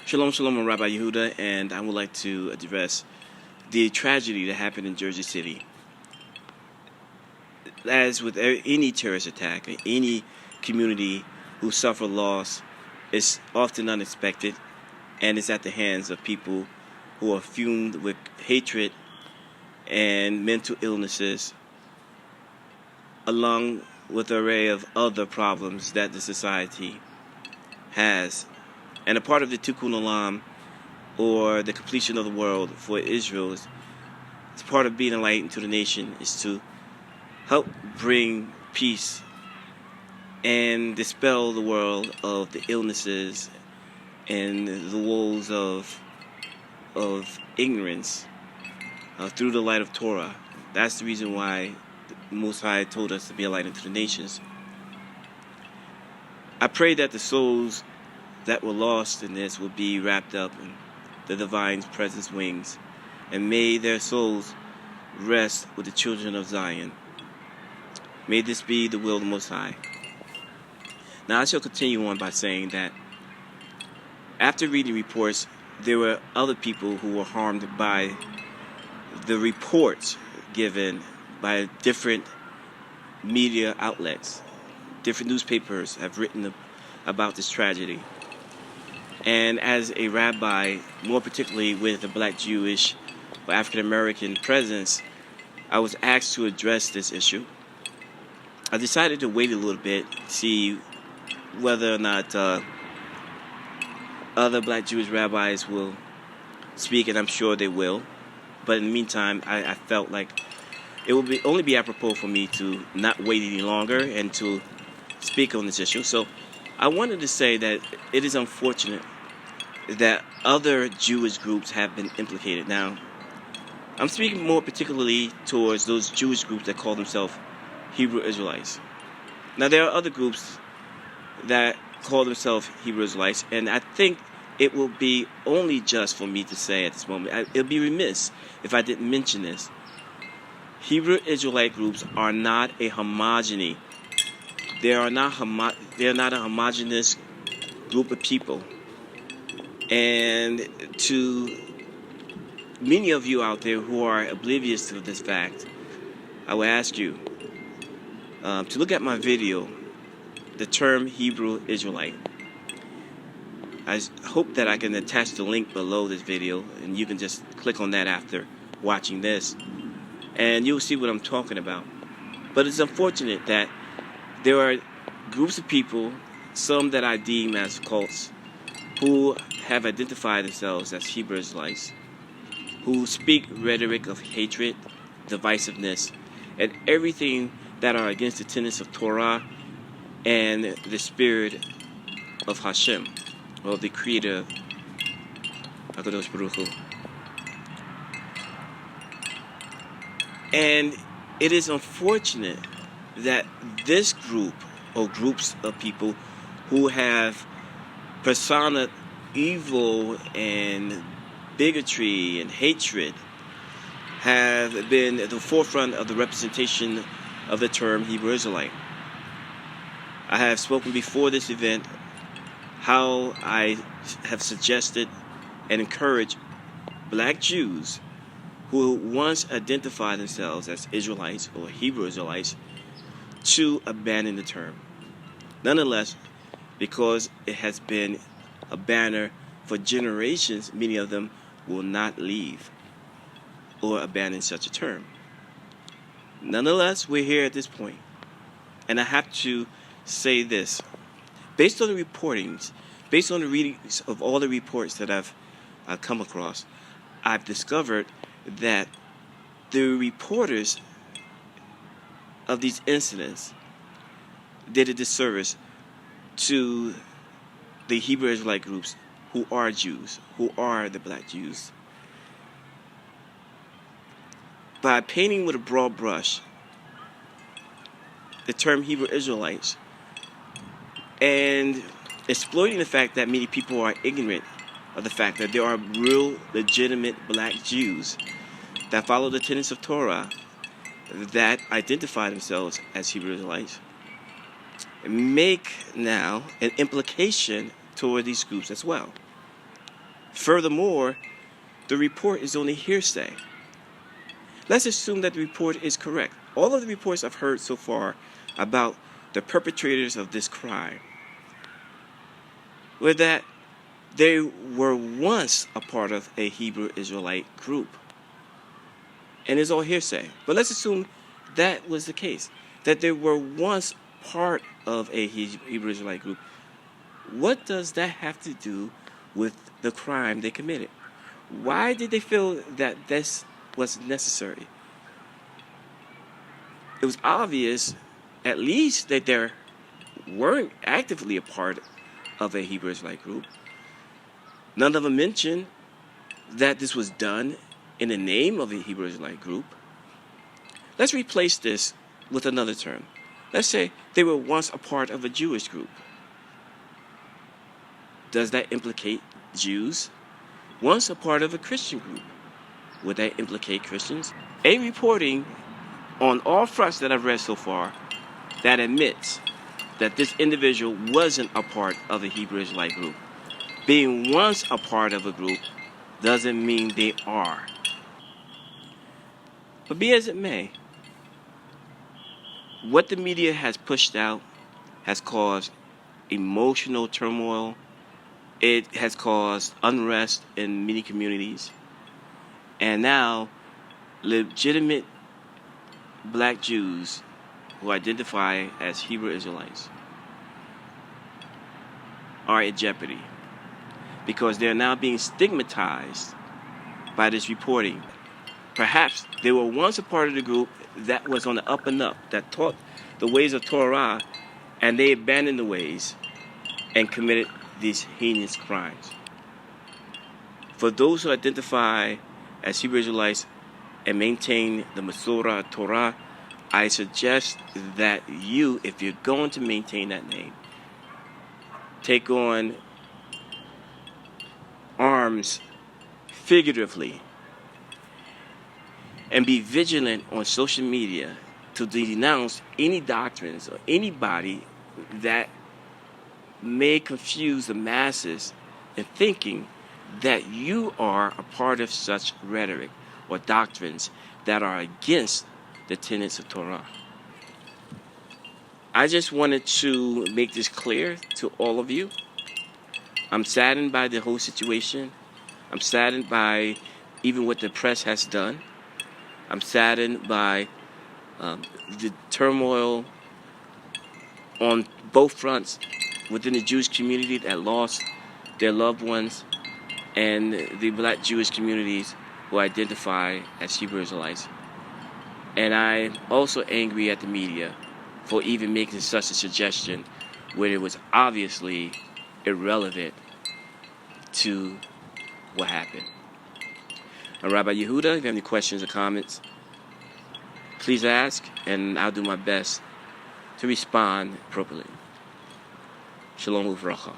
Shalom, shalom, I'm Rabbi Yehuda, and I would like to address the tragedy that happened in Jersey City. As with any terrorist attack, any community who suffer loss is often unexpected, and it's at the hands of people who are fumed with hatred and mental illnesses, along with an array of other problems that the society has. And a part of the Tikkun Olam, or the completion of the world for Israel, is part of being enlightened to the nation, is to help bring peace and dispel the world of the illnesses and the woes of ignorance through the light of Torah. That's the reason why the Most High told us to be enlightened to the nations. I pray that the souls that were lost in this will be wrapped up in the divine's presence wings, and may their souls rest with the children of Zion. May this be the will of the Most High. Now I shall continue on by saying that after reading reports, there were other people who were harmed by the reports given by different media outlets. Different newspapers have written about this tragedy. And as a rabbi, more particularly with a black Jewish or African American presence, I was asked to address this issue. I decided to wait a little bit, see whether or not other black Jewish rabbis will speak, and I'm sure they will. But in the meantime, I felt like it would only be apropos for me to not wait any longer and to speak on this issue. So I wanted to say that it is unfortunate that other Jewish groups have been implicated. Now, I'm speaking more particularly towards those Jewish groups that call themselves Hebrew Israelites. Now, there are other groups that call themselves Hebrew Israelites, and I think it will be only just for me to say at this moment, it would be remiss if I didn't mention this. Hebrew Israelite groups are not a homogeny. They are not a homogeneous group of people. And to many of you out there who are oblivious to this fact, I will ask you to look at my video, the term Hebrew Israelite. I hope that I can attach the link below this video, and you can just click on that after watching this, and you'll see what I'm talking about. But it's unfortunate that there are groups of people, some that I deem as cults, who have identified themselves as Hebrew Israelites, who speak rhetoric of hatred, divisiveness, and everything that are against the tenets of Torah and the spirit of Hashem, or the Creator, HaKadosh Baruch Hu. And it is unfortunate that this group, or groups of people who have persona evil and bigotry and hatred, have been at the forefront of the representation of the term Hebrew Israelite. I have spoken before this event how I have suggested and encouraged black Jews who once identified themselves as Israelites or Hebrew Israelites to abandon the term. Nonetheless, because it has been a banner for generations, many of them will not leave or abandon such a term. Nonetheless, we're here at this point, and I have to say this. Based on the reportings, based on the readings of all the reports that I've come across, I've discovered that the reporters of these incidents did a disservice to the Hebrew Israelite groups who are Jews, who are the black Jews, by painting with a broad brush the term Hebrew Israelites and exploiting the fact that many people are ignorant of the fact that there are real, legitimate black Jews that follow the tenets of Torah, that identify themselves as Hebrew Israelites, make now an implication toward these groups as well. Furthermore, the report is only hearsay. Let's assume that the report is correct. All of the reports I've heard so far about the perpetrators of this crime were that they were once a part of a Hebrew Israelite group. And it's all hearsay. But let's assume that was the case, that they were once part of a Hebrew Israelite group. What does that have to do with the crime they committed? Why did they feel that this was necessary? It was obvious, at least, that they weren't actively a part of a Hebrew Israelite group. None of them mentioned that this was done in the name of a Hebrew Israelite group. Let's replace this with another term. Let's say they were once a part of a Jewish group. Does that implicate Jews? Once a part of a Christian group, would that implicate Christians? A reporting on all fronts that I've read so far that admits that this individual wasn't a part of a Hebrew Israelite group. Being once a part of a group doesn't mean they are. But be as it may, what the media has pushed out has caused emotional turmoil. It has caused unrest in many communities. And now, legitimate black Jews who identify as Hebrew Israelites are in jeopardy because they're now being stigmatized by this reporting. Perhaps they were once a part of the group that was on the up and up, that taught the ways of Torah, and they abandoned the ways and committed these heinous crimes. For those who identify as Hebrew Israelites and maintain the Masorah Torah, I suggest that you, if you're going to maintain that name, take on arms figuratively and be vigilant on social media to denounce any doctrines or anybody that may confuse the masses in thinking that you are a part of such rhetoric or doctrines that are against the tenets of Torah. I just wanted to make this clear to all of you. I'm saddened by the whole situation. I'm saddened by even what the press has done. I'm saddened by the turmoil on both fronts within the Jewish community that lost their loved ones and the black Jewish communities who identify as Hebrew Israelites. And I'm also angry at the media for even making such a suggestion when it was obviously irrelevant to what happened. I'm Rabbi Yehuda. If you have any questions or comments, please ask, and I'll do my best to respond appropriately. Shalom uvracha.